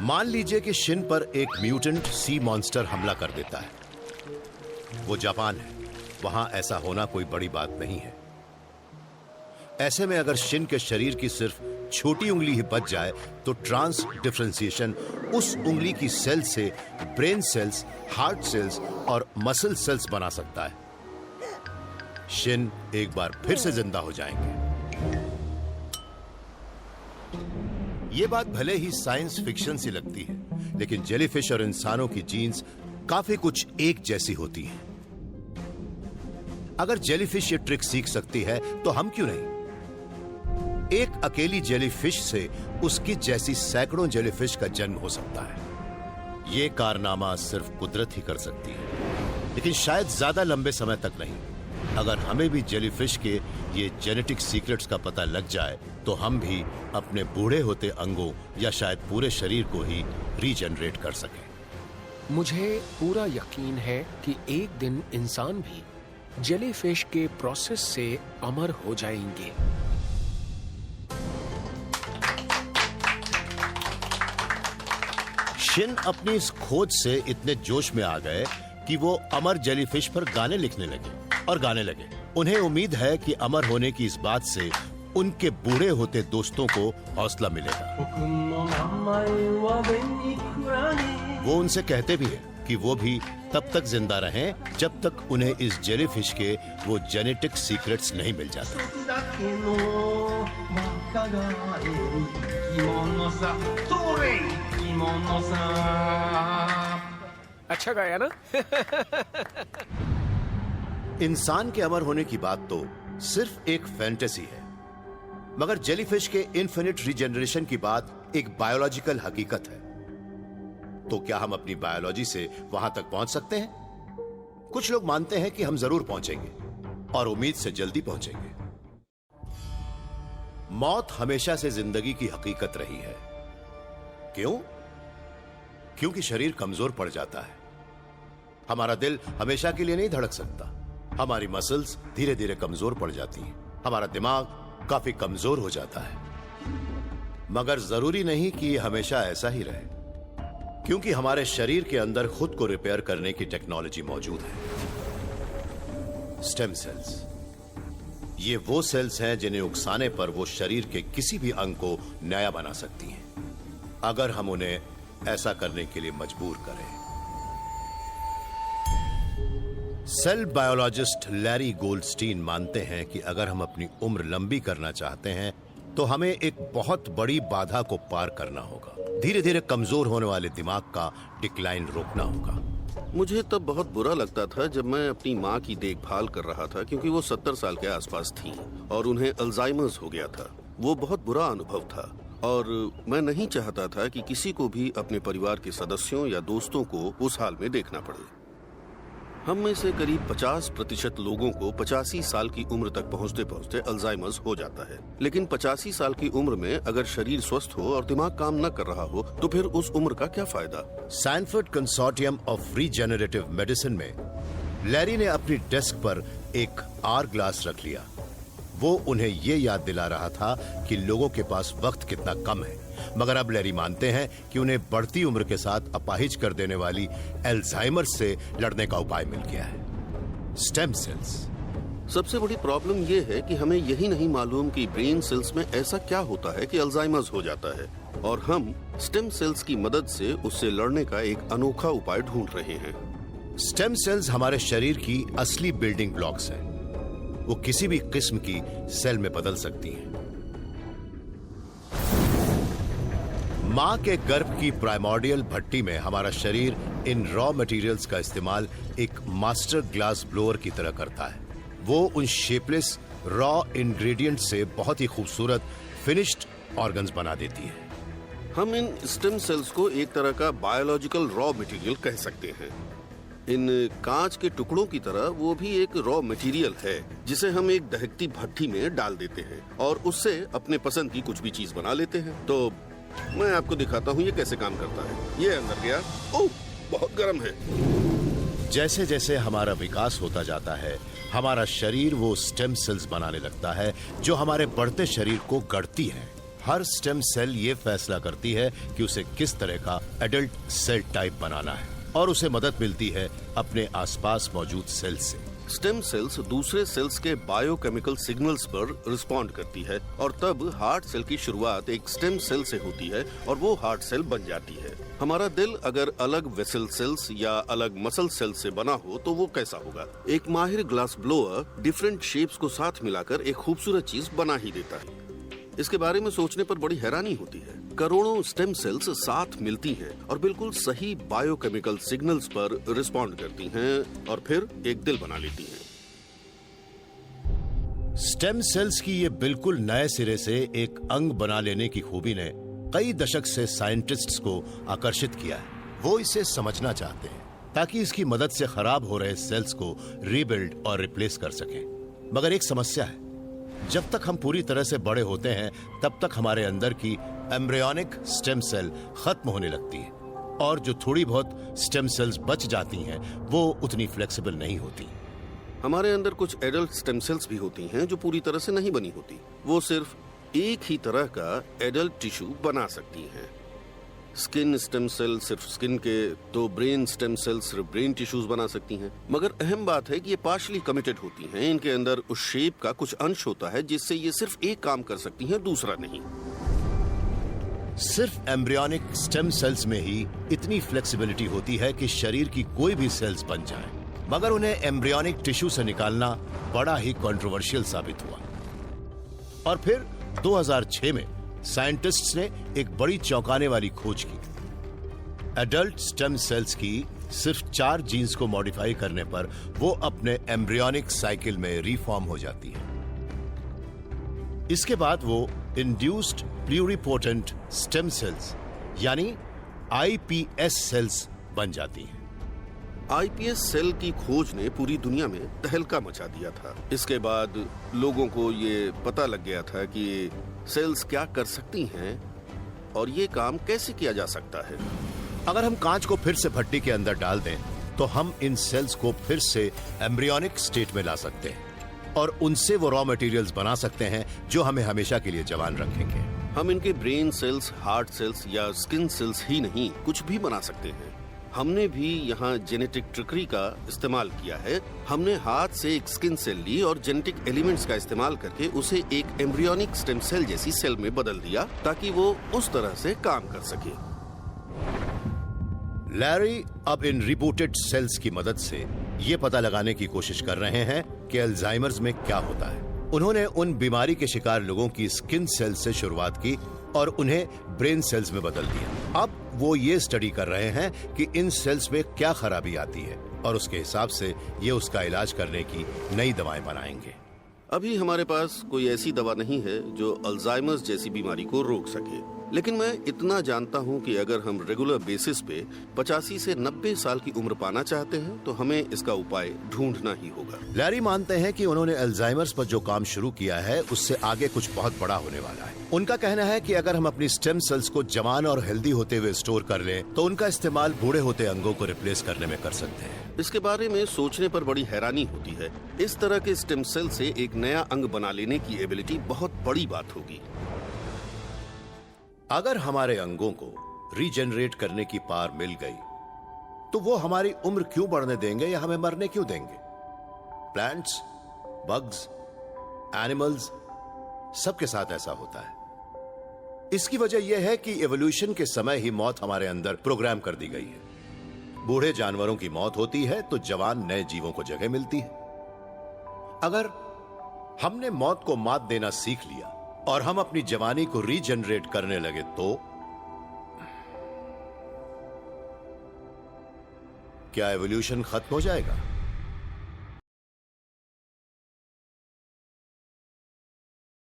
मान लीजिए कि शिन पर एक म्यूटेंट सी मॉन्स्टर हमला कर देता है। वो जापान है, वहां ऐसा होना कोई बड़ी बात नहीं है। ऐसे में अगर शिन के शरीर की सिर्फ छोटी उंगली ही बच जाए तो ट्रांस डिफरेंशिएशन उस उंगली की सेल से ब्रेन सेल्स, हार्ट सेल्स और मसल सेल्स बना सकता है। शिन एक बार फिर से जिंदा हो जाएंगे। यह बात भले ही साइंस फिक्शन सी लगती है, लेकिन जेलीफिश और इंसानों की जीन्स काफी कुछ एक जैसी होती हैं। अगर जेलीफिश ये ट्रिक सीख सकती है तो हम क्यों नहीं? एक अकेली जेलीफिश से उसकी जैसी सैकड़ों जेलीफिश का जन्म हो सकता है। यह कारनामा सिर्फ कुदरत ही कर सकती है, लेकिन शायद ज्यादा लंबे समय तक नहीं। अगर हमें भी जेलीफिश के ये जेनेटिक सीक्रेट्स का पता लग जाए तो हम भी अपने बूढ़े होते अंगों या शायद पूरे शरीर को ही रीजनरेट कर सकें। मुझे पूरा यकीन है कि एक दिन इंसान भी जेलीफिश के प्रोसेस से अमर हो जाएंगे। शिन अपनी इस खोज से इतने जोश में आ गए कि वो अमर जेलीफिश पर गाने लिखने लगे और गाने लगे। उन्हें उम्मीद है कि अमर होने की इस बात से उनके बूढ़े होते दोस्तों को हौसला मिलेगा। वो उनसे कहते भी हैं कि वो भी तब तक जिंदा रहें जब तक उन्हें इस जेलीफिश के वो जेनेटिक सीक्रेट्स नहीं मिल जाते। अच्छा गाया ना? इंसान के अमर होने की बात तो सिर्फ एक फैंटेसी है, मगर जेलीफिश के इन्फिनिट रीजनरेशन की बात एक बायोलॉजिकल हकीकत है। तो क्या हम अपनी बायोलॉजी से वहां तक पहुंच सकते हैं? कुछ लोग मानते हैं कि हम जरूर पहुंचेंगे और उम्मीद से जल्दी पहुंचेंगे। मौत हमेशा से जिंदगी की हकीकत रही है। क्यों? क्योंकि शरीर कमजोर पड़ जाता है। हमारा दिल हमेशा के लिए नहीं धड़क सकता। हमारी मसल्स धीरे धीरे कमजोर पड़ जाती हैं। हमारा दिमाग काफी कमजोर हो जाता है। मगर जरूरी नहीं कि ये हमेशा ऐसा ही रहे, क्योंकि हमारे शरीर के अंदर खुद को रिपेयर करने की टेक्नोलॉजी मौजूद है। स्टेम सेल्स, ये वो सेल्स हैं जिन्हें उकसाने पर वो शरीर के किसी भी अंग को नया बना सकती हैं, अगर हम उन्हें ऐसा करने के लिए मजबूर करें। सेल बायोलॉजिस्ट लैरी गोल्डस्टीन मानते हैं कि अगर हम अपनी उम्र लंबी करना चाहते हैं तो हमें एक बहुत बड़ी बाधा को पार करना होगा। धीरे धीरे कमजोर होने वाले दिमाग का डिक्लाइन रोकना होगा। मुझे तब बहुत बुरा लगता था जब मैं अपनी माँ की देखभाल कर रहा था, क्योंकि वो 70 साल के आसपास थीं और उन्हें अल्जाइमर्स हो गया था। वो बहुत बुरा अनुभव था और मैं नहीं चाहता था कि किसी को भी अपने परिवार के सदस्यों या दोस्तों को उस हाल में देखना पड़े। हम में से करीब 50% लोगों को 85 साल की उम्र तक पहुंचते पहुंचते अल्जाइमर्स हो जाता है। लेकिन 85 साल की उम्र में अगर शरीर स्वस्थ हो और दिमाग काम न कर रहा हो तो फिर उस उम्र का क्या फायदा? Sanford consortium of regenerative medicine में लैरी ने अपनी डेस्क पर एक आर ग्लास रख लिया। वो उन्हें ये याद दिला रहा था कि लोगों के पास वक्त कितना कम है। मगर अब लैरी मानते हैं कि उन्हें बढ़ती उम्र के साथ अपाहिज कर देने वाली अल्जाइमर से लड़ने का उपाय मिल गया है, स्टेम सेल्स। सबसे बड़ी प्रॉब्लम ये है कि हमें यही नहीं मालूम कि ब्रेन सेल्स में ऐसा क्या होता है कि अल्जाइमर्स हो जाता है, और हम स्टेम सेल्स की मदद से उससे लड़ने का एक अनोखा उपाय ढूंढ रहे हैं। स्टेम सेल्स हमारे शरीर की असली बिल्डिंग ब्लॉक्स हैं। वो किसी भी किस्म की सेल में बदल सकती हैं। मां के गर्भ की प्राइमोर्डियल भट्टी में हमारा शरीर इन रॉ मटेरियल्स का इस्तेमाल एक मास्टर ग्लास ब्लोअर की तरह करता है। वो उन शेपलेस रॉ इंग्रेडिएंट से बहुत ही खूबसूरत फिनिश्ड ऑर्गन्स बना देती है। हम इन स्टेम सेल्स को एक तरह का बायोलॉजिकल रॉ मटेरियल कह सकते हैं। इन कांच के टुकड़ों की तरह वो भी एक रॉ मटेरियल है जिसे हम एक दहकती भट्टी में डाल देते हैं और उससे अपने पसंद की कुछ भी चीज बना लेते हैं। तो मैं आपको दिखाता हूँ ये कैसे काम करता है। ये अंदर गया। ओह, बहुत गर्म है। जैसे जैसे हमारा विकास होता जाता है हमारा शरीर वो स्टेम सेल्स बनाने लगता है जो हमारे बढ़ते शरीर को गढ़ती है। हर स्टेम सेल ये फैसला करती है कि उसे किस तरह का एडल्ट सेल टाइप बनाना है और उसे मदद मिलती है अपने आसपास मौजूद सेल से। स्टेम सेल्स दूसरे सेल्स के बायोकेमिकल सिग्नल्स पर रिस्पॉन्ड करती है और तब हार्ट सेल की शुरुआत एक स्टेम सेल से होती है और वो हार्ट सेल बन जाती है। हमारा दिल अगर अलग वेसल सेल्स या अलग मसल सेल से बना हो तो वो कैसा होगा? एक माहिर ग्लास ब्लोअर डिफरेंट शेप्स को साथ मिलाकर एक खूबसूरत चीज बना ही देता है। इसके बारे में सोचने पर बड़ी हैरानी होती है। करोड़ों स्टेम सेल्स साथ मिलती हैं और बिल्कुल सही बायोकेमिकल सिग्नल्स पर रिस्पॉन्ड करती हैं और फिर एक दिल बना लेती हैं। स्टेम सेल्स की ये बिल्कुल नए सिरे से एक अंग बना लेने की खूबी ने कई दशक से साइंटिस्ट्स को आकर्षित किया है। वो इसे समझना चाहते हैं ताकि इसकी मदद से खराब हो रहे सेल्स को रीबिल्ड और रिप्लेस कर सकें। मगर एक समस्या है, जब तक हम पूरी तरह से बड़े होते हैं तब तक हमारे अंदर की एम्ब्रियोनिक स्टेम सेल खत्म होने लगती है और जो थोड़ी बहुत स्टेम सेल्स बच जाती हैं वो उतनी फ्लेक्सिबल नहीं होती। हमारे अंदर कुछ एडल्ट स्टेम सेल्स भी होती हैं जो पूरी तरह से नहीं बनी होती। वो सिर्फ एक ही तरह का एडल्ट टिश्यू बना सकती हैं। स्किन स्टेम सेल सिर्फ स्किन के, तो ब्रेन स्टेम सेल सिर्फ ब्रेन टिश्यूज बना सकती हैं। मगर अहम बात है कि ये पार्शली कमिटेड होती हैं। इनके अंदर उस शेप का कुछ अंश होता है जिससे ये सिर्फ एक काम कर सकती हैं, दूसरा नहीं। सिर्फ एम्ब्रियोनिक स्टेम सेल्स में ही इतनी फ्लेक्सिबिलिटी होती है कि शरीर की कोई भी सेल्स बन जाएं, मगर उन्हें एम्ब्रियोनिक टिश्यू से निकालना बड़ा ही कंट्रोवर्शियल साबित हुआ। और फिर 2006 में साइंटिस्ट्स ने एक बड़ी चौंकाने वाली खोज की। एडल्ट स्टेम सेल्स की सिर्फ 4 जीन्स को मॉडिफाई करने पर वो अपने एम्ब्रियोनिक साइकिल में रीफॉर्म हो जाती है। इसके बाद वो इंड्यूस्ड प्लूरिपोटेंट स्टेम सेल्स यानी आईपीएस सेल्स बन जाती हैं। आईपीएस सेल की खोज ने पूरी दुनिया में तहलका मचा दिया था। इसके बाद लोगों को ये पता लग गया था कि सेल्स क्या कर सकती हैं और ये काम कैसे किया जा सकता है। अगर हम कांच को फिर से भट्टी के अंदर डाल दें तो हम इन सेल्स को फिर से एम्ब्रियोनिक स्टेट में ला सकते हैं और उनसे वो रॉ मटेरियल्स बना सकते हैं जो हमें हमेशा के लिए जवान रखेंगे। हम इनके ब्रेन सेल्स, हार्ट सेल्स या स्किन सेल्स ही नहीं, कुछ भी बना सकते हैं। हमने भी यहाँ जेनेटिक ट्रिकरी का इस्तेमाल किया है। हमने हाथ से एक स्किन सेल ली और जेनेटिक एलिमेंट्स का इस्तेमाल करके उसे एक एम्ब्रियोनिक स्टेम सेल जैसी सेल में बदल दिया ताकि वो उस तरह से काम कर सके। लैरी अब इन रिबूटेड सेल्स की मदद से ये पता लगाने की कोशिश कर रहे हैं कि अल्जाइमर्स में क्या होता है। उन्होंने उन बीमारी के शिकार लोगों की स्किन सेल से शुरुआत की और उन्हें ब्रेन सेल्स में बदल दिया। अब वो ये स्टडी कर रहे हैं कि इन सेल्स में क्या खराबी आती है और उसके हिसाब से ये उसका इलाज करने की नई दवाएं बनाएंगे। अभी हमारे पास कोई ऐसी दवा नहीं है जो अल्जाइमर्स जैसी बीमारी को रोक सके, लेकिन मैं इतना जानता हूं कि अगर हम रेगुलर बेसिस पे 85 से 90 साल की उम्र पाना चाहते हैं तो हमें इसका उपाय ढूंढना ही होगा। लैरी मानते हैं कि उन्होंने अल्जाइमर्स पर जो काम शुरू किया है उससे आगे कुछ बहुत बड़ा होने वाला है। उनका कहना है कि अगर हम अपनी स्टेम सेल्स को जवान और हेल्दी होते हुए स्टोर कर लें तो उनका इस्तेमाल बूढ़े होते अंगों को रिप्लेस करने में कर सकते हैं। इसके बारे में सोचने पर बड़ी हैरानी होती है। इस तरह के स्टेम सेल से एक नया अंग बना लेने की एबिलिटी बहुत बड़ी बात होगी। अगर हमारे अंगों को रीजनरेट करने की पावर मिल गई तो वो हमारी उम्र क्यों बढ़ने देंगे या हमें मरने क्यों देंगे? प्लांट्स, बग्स, एनिमल्स, सबके साथ ऐसा होता है। इसकी वजह यह है कि एवोल्यूशन के समय ही मौत हमारे अंदर प्रोग्राम कर दी गई है। बूढ़े जानवरों की मौत होती है तो जवान नए जीवों को जगह मिलती है। अगर हमने मौत को मात देना सीख लिया और हम अपनी जवानी को रीजनरेट करने लगे तो क्या एवोल्यूशन खत्म हो जाएगा?